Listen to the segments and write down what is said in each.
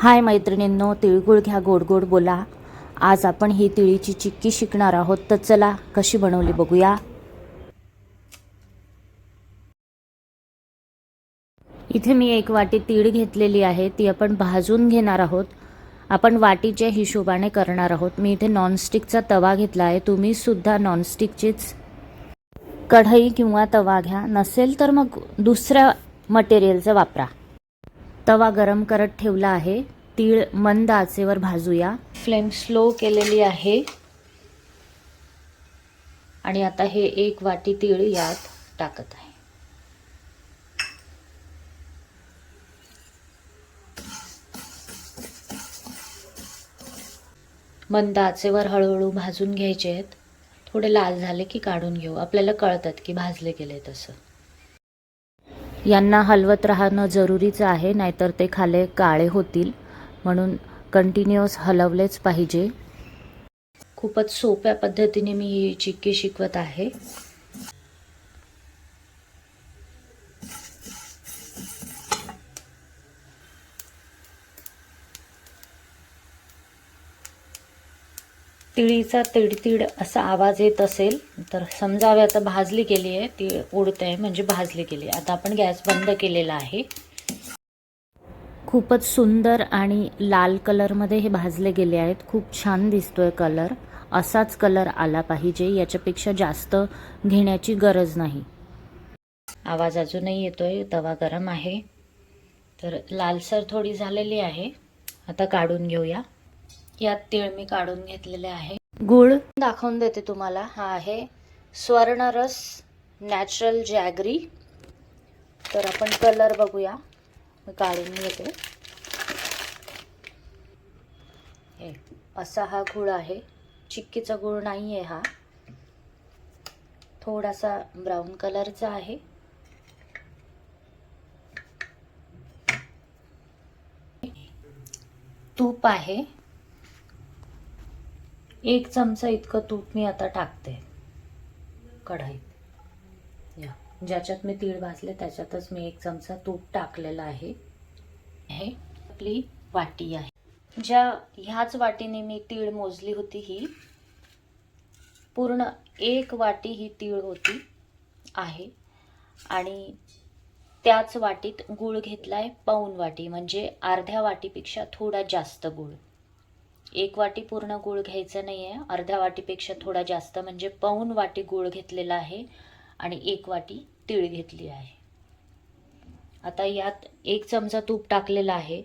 हाय मैत्रिणींनो, तिळगुळ घ्या गोड गोड बोला. आज आपण ही तिळीची चिक्की शिकणार आहोत, तर चला कशी बनवली बघूया. इथे मी एक वाटी तीळ घेतलेली आहे, ती आपण भाजून घेणार आहोत. आपण वाटीच्या हिशोबाने करणार आहोत. मी इथे नॉनस्टिकचा तवा घेतला आहे, तुम्ही सुद्धा नॉनस्टिकचीच कढई किंवा तवा घ्या, नसेल तर मग दुसऱ्या मटेरियलचा वापरा. तवा गरम करत ठेवला आहे. तीळ मंद आचेवर भाजूया. फ्लेम स्लो केलेली आहे आणि आता हे एक वाटी तीळ यात टाकत आहे. मंद आचेवर हळूहळू भाजून घ्यायचे आहेत. थोडे लाल झाले की काढून घेऊ. आपल्याला कळतात की भाजले गेले. तसं यांना हलवत राहणं जरुरीचं आहे, नाहीतर ते खाले काळे होतील. म्हणून कंटिन्युअस हलवलेच पाहिजे. खूपच सोप्या पद्धतीने मी ही चिक्की शिकवत आहे. तिळीचा तिडतिड असा आवाज येत असेल तर समजावे आता भाजली गेली आहे. तीळ उडते आहे म्हणजे भाजली गेली. आता आपण गॅस बंद केलेला आहे. खूपच सुंदर आणि लाल कलरमध्ये हे भाजले गेले आहेत. खूप छान दिसतोय कलर. असाच कलर आला पाहिजे, याच्यापेक्षा जास्त घेण्याची गरज नाही. आवाज अजूनही येतोय. तवा गरम आहे, तर लालसर थोडी झालेली आहे. आता काढून घेऊया. यात तीळ मी काढून घेतलेले आहे. गूळ दाखवून देते तुम्हाला. हा आहे स्वर्णरस नॅचरल जॅगरी. तर आपण कलर बघूया. मी काढून घेते. हे असा हा गूळ आहे. चिक्कीचा गूळ नाही आहे हा. थोडासा ब्राऊन कलरचा आहे. तूप आहे. 1 चमचा इतकं तूप मी आता टाकते कढईत. या ज्याच्यात मी तीळ भाजले त्याच्यातच मी 1 चमचा तूप टाकलेला आहे. हे आपली वाटी आहे. ह्याच वाटीने मी तीळ मोजली होती. ही पूर्ण 1 वाटी ही तीळ होती आहे. आणि त्याच वाटीत गूळ घेतलाय पाऊण वाटी, म्हणजे अर्ध्या वाटीपेक्षा थोडा जास्त गूळ. 1 वाटी पूर्ण गूळ घ्यायचं नाही आहे, अर्ध्या वाटीपेक्षा थोडा जास्त, म्हणजे पाऊण वाटी गूळ घेतलेला आहे आणि 1 वाटी तीळ घेतली आहे. आता यात 1 चमचा तूप टाकलेला आहे.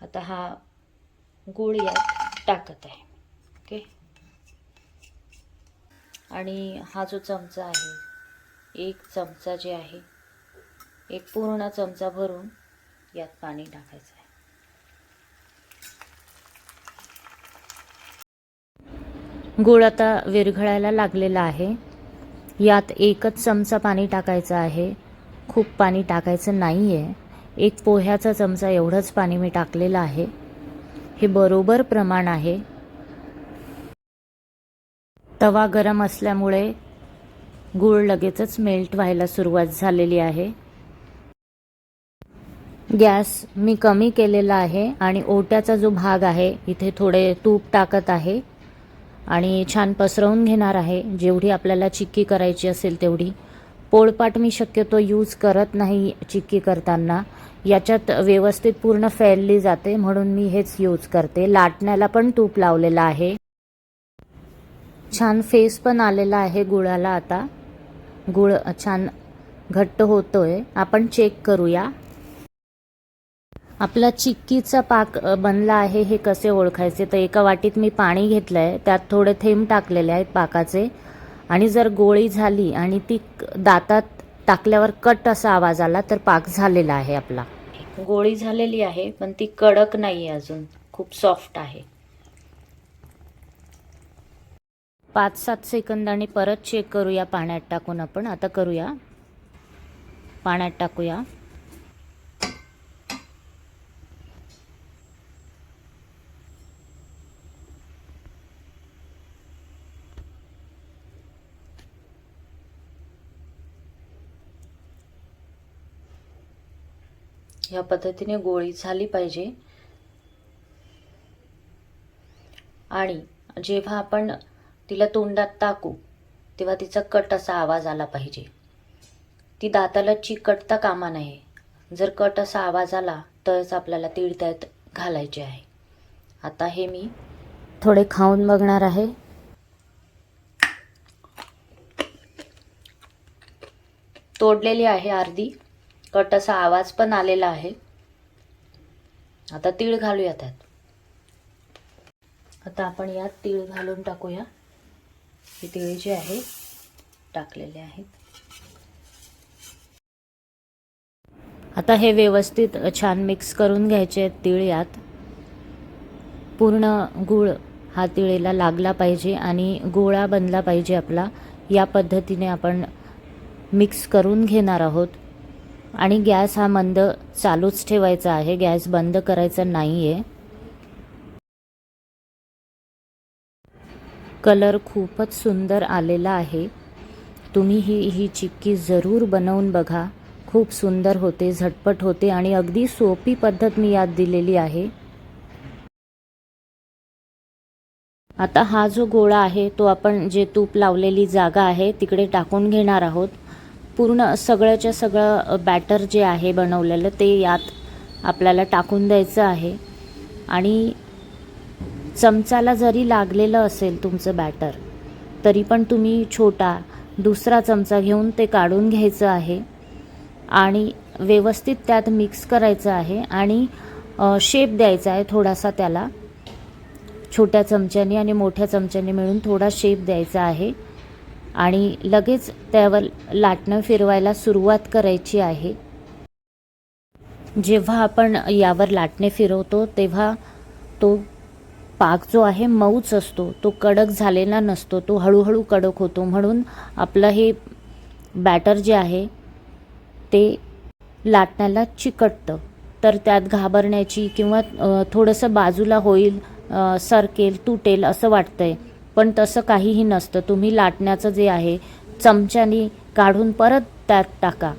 आता हा गूळ यात टाकत आहे. ओके. आणि हा जो चमचा आहे, 1 चमचा जे आहे, 1 पूर्ण चमचा भरून यात पाणी टाकायचं आहे. गूळ आता विरघळायला लागलेला आहे. यात 1च चमचा पाणी टाकायचं आहे. खूप पाणी टाकायचं नाही आहे. 1 पोह्याचा चमचा एवढंच पाणी मी टाकलेलं आहे. हे बरोबर प्रमाण आहे. तवा गरम असल्यामुळे गूळ लगेचच मेल्ट व्हायला सुरुवात झालेली आहे. गॅस मी कमी केलेला आहे आणि ओट्याचा जो भाग आहे इथे थोडे तूप टाकत आहे आणि छान पसरवून घेणार आहे. जेवढी आपल्याला चिक्की करायची असेल तेवढी. पोळपाट मी शक्यतो यूज करत नाही चिक्की करताना. याच्यात व्यवस्थित पूर्ण फैलली जाते, म्हणून मी हेच यूज करते. लाटण्याला पण तूप लावलेलं आहे. छान फेस पण आलेला आहे गुळाला. आता गुळ छान घट्ट होतोय. आपण चेक करूया. आपला चिक्कीचा पाक बनला आहे हे कसे ओळखायचे, तर एका वाटीत मी पाणी घेतलं आहे, त्यात थोडे थेंब टाकलेले आहेत पाकाचे. आणि जर गोळी झाली आणि ती दातात टाकल्यावर कट असा आवाज आला तर पाक झालेला आहे आपला. गोळी झालेली आहे पण ती कडक नाही आहे अजून, खूप सॉफ्ट आहे. 5-7 सेकंदांनी परत चेक करूया पाण्यात टाकून. आपण आता करूया. पाण्यात टाकूया. ह्या पद्धतीने गोळी झाली पाहिजे. आणि जेव्हा आपण तिला तोंडात टाकू तेव्हा तिचा कट असा आवाज आला पाहिजे. ती दाताला चिकटता कामा नये. जर कट असा आवाज आला तरच आपल्याला तीळ त्यात घालायचे आहे. आता हे मी थोडे खाऊन बघणार आहे. तोडलेली आहे अर्धी. कट असा आवाज पण आलेला आहे. आता तीळ घालूया त्यात. आता आपण यात तीळ घालून टाकूया. हे तीळ जे आहे टाकलेले आहेत. आता हे व्यवस्थित छान मिक्स करून घ्यायचे आहेत तीळ यात. पूर्ण गूळ हा तिळेला लागला पाहिजे आणि गोळा बनला पाहिजे आपला. या पद्धतीने आपण मिक्स करून घेणार आहोत. आणि गॅस हा मंद चालूच ठेवायचा आहे. गॅस बंद करायचा नाही आहे. कलर खूपच सुंदर आलेला आहे. तुम्ही ही चिक्की जरूर बनवून बघा. खूप सुंदर होते, झटपट होते आणि अगदी सोपी पद्धत मी यात दिलेली आहे. आता हा जो गोळा आहे तो आपण जे तूप लावलेली जागा आहे तिकडे टाकून घेणार आहोत. पूर्ण सगळ्याच्या सगळं बॅटर जे आहे बनवलेलं ते यात आपल्याला टाकून द्यायचं आहे. आणि चमचाला जरी लागलेलं असेल तुमचं बॅटर तरी पण तुम्ही छोटा दुसरा चमचा घेऊन ते काढून घ्यायचं आहे आणि व्यवस्थित त्यात मिक्स करायचं आहे आणि शेप द्यायचा आहे थोडासा त्याला. छोट्या चमच्याने आणि मोठ्या चमच्याने मिळून थोडा शेप द्यायचा आहे आणि लगेच त्यावर लाटणं फिरवायला सुरुवात करायची आहे. जेव्हा आपण यावर लाटणे फिरवतो तेव्हा तो पाक जो आहे मऊच असतो, तो कडक झालेला नसतो, तो हळूहळू कडक होतो. म्हणून आपलं हे बॅटर जे आहे ते लाटण्याला चिकटतं. तर त्यात घाबरण्याची किंवा थोडंसं बाजूला होईल, सरकेल, तुटेल असं वाटतंय, पण तसं काहीही नसतं. तुम्ही लाटण्याचं जे आहे चमच्याने काढून परत त्यात टाका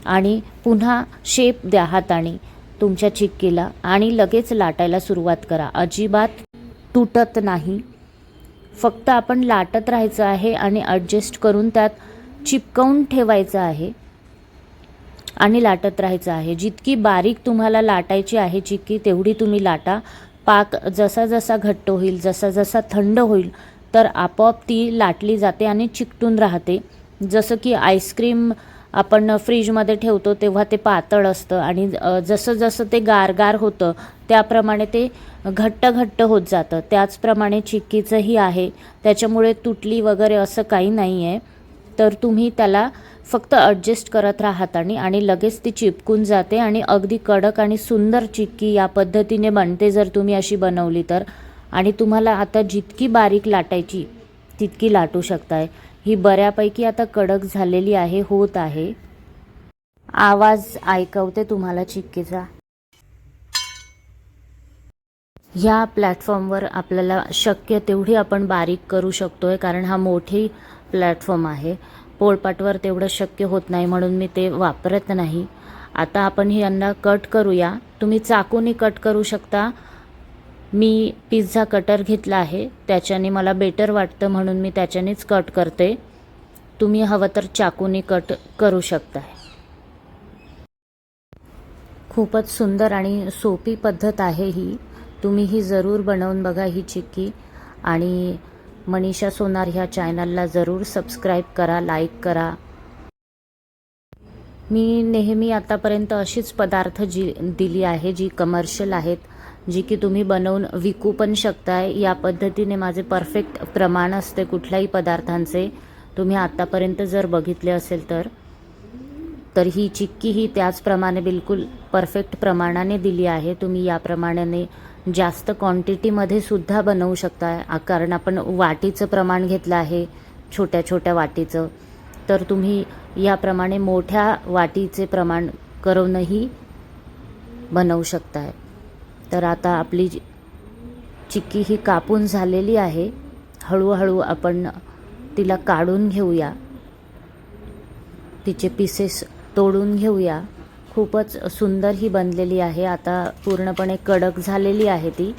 आणि पुन्हा शेप द्या हाताने तुमच्या चिक्कीला आणि लगेच लाटायला सुरुवात करा. अजिबात तुटत नाही. फक्त आपण लाटत राहायचं आहे आणि ॲडजस्ट करून त्यात चिपकवून ठेवायचं आहे आणि लाटत राहायचं आहे. जितकी बारीक तुम्हाला लाटायची आहे चिक्की तेवढी तुम्ही लाटा. पाक जसा जसा घट्ट होईल, जसा जसा थंड होईल तर आपोआप ती लाटली जाते आणि चिकटून राहते. जसं की आईस्क्रीम आपण फ्रीजमध्ये ठेवतो तेव्हा ते पातळ असतं आणि जसं जसं ते गारगार होतं त्याप्रमाणे ते घट्ट घट्ट होत जातं. त्याचप्रमाणे चिक्कीचंही आहे. त्याच्यामुळे तुटली वगैरे असं काही नाही आहे. तर तुम्ही त्याला फक्त ॲडजस्ट करत राहत आणि लगेच ती चिपकून जाते आणि अगदी कडक आणि सुंदर चिक्की या पद्धतीने बनते जर तुम्ही अशी बनवली तर. आणि तुम्हाला आता जितकी बारीक लाटायची तितकी लाटू शकताय. ही बऱ्यापैकी आता कडक झालेली आहे, होत आहे. आवाज ऐकवते तुम्हाला चिक्कीचा. ह्या प्लॅटफॉर्मवर आपल्याला शक्य तेवढी आपण बारीक करू शकतोय कारण हा मोठी प्लॅटफॉर्म आहे. पोळपाटवर तेवढं शक्य होत नाही म्हणून मी ते वापरत नाही. आता आपण यांना कट करूया. तुम्ही चाकूने कट करू शकता. मी पिझ्झा कटर घेतला आहे, त्याच्याने मला बेटर वाटतं म्हणून मी त्याच्यानेच कट करते. तुम्ही हवं तर चाकूने कट करू शकता. खूपच सुंदर आणि सोपी पद्धत आहे ही. तुम्ही ही जरूर बनवून बघा ही चिक्की. आणि मनीषा सोनार ह्या चॅनलला जरूर सबस्क्राईब करा, लाईक करा. मी नेहमी आतापर्यंत अशीच पदार्थ दिली आहे जी कमर्शियल आहेत, जी की तुम्ही बनवून विकू पण शकताय. या पद्धतीने माझे परफेक्ट प्रमाण असते कुठल्याही पदार्थांचे. तुम्ही आतापर्यंत जर बघितले असेल तर ही चिक्की ही त्याचप्रमाणे बिलकुल परफेक्ट प्रमाणाने दिली आहे. तुम्ही या प्रमाणाने जास्त क्वांटिटीमध्ये सुद्धा बनवू शकता. कारण आपण वाटीचं प्रमाण घेतलं आहे, छोट्या छोट्या वाटीचं, तर तुम्ही याप्रमाणे मोठ्या वाटीचे प्रमाण करूनही बनवू शकताय. तर आता आपली चिक्की ही कापून झालेली आहे. हळूहळू आपण तिला काढून घेऊया, तिचे पीसेस तोडून घेऊया. खूपच सुंदर ही बनलेली आहे. आता पूर्णपणे कडक झालेली आहे ती.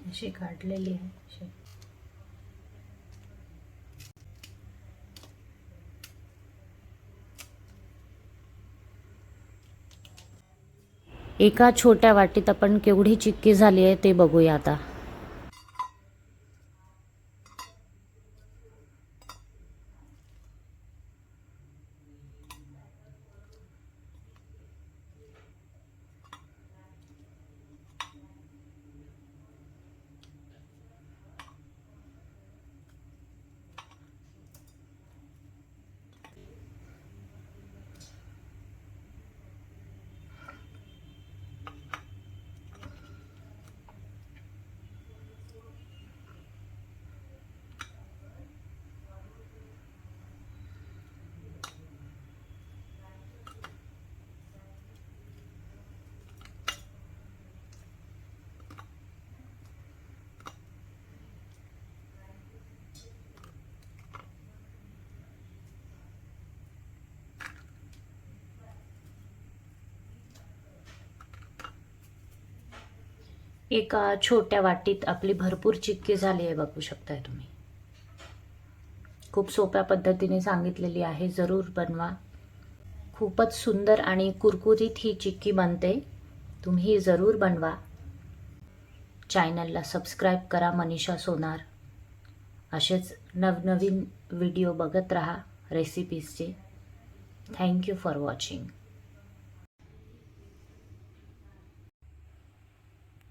अशी काढलेली आहे अशी. एका छोट्या वाटीत आपण केवढी चिक्की झाली आहे ते बघूया आता. एका छोट्या वाटीत आपली भरपूर चिक्की झाली आहे, बघू शकताय तुम्ही. खूप सोप्या पद्धतीने सांगितलेली आहे, जरूर बनवा. खूपच सुंदर आणि कुरकुरीत ही चिक्की बनते. तुम्ही जरूर बनवा. चॅनलला सबस्क्राईब करा मनीषा सोनार. असेच नवनवीन व्हिडिओ बघत राहा रेसिपीजचे. Thank you for watching.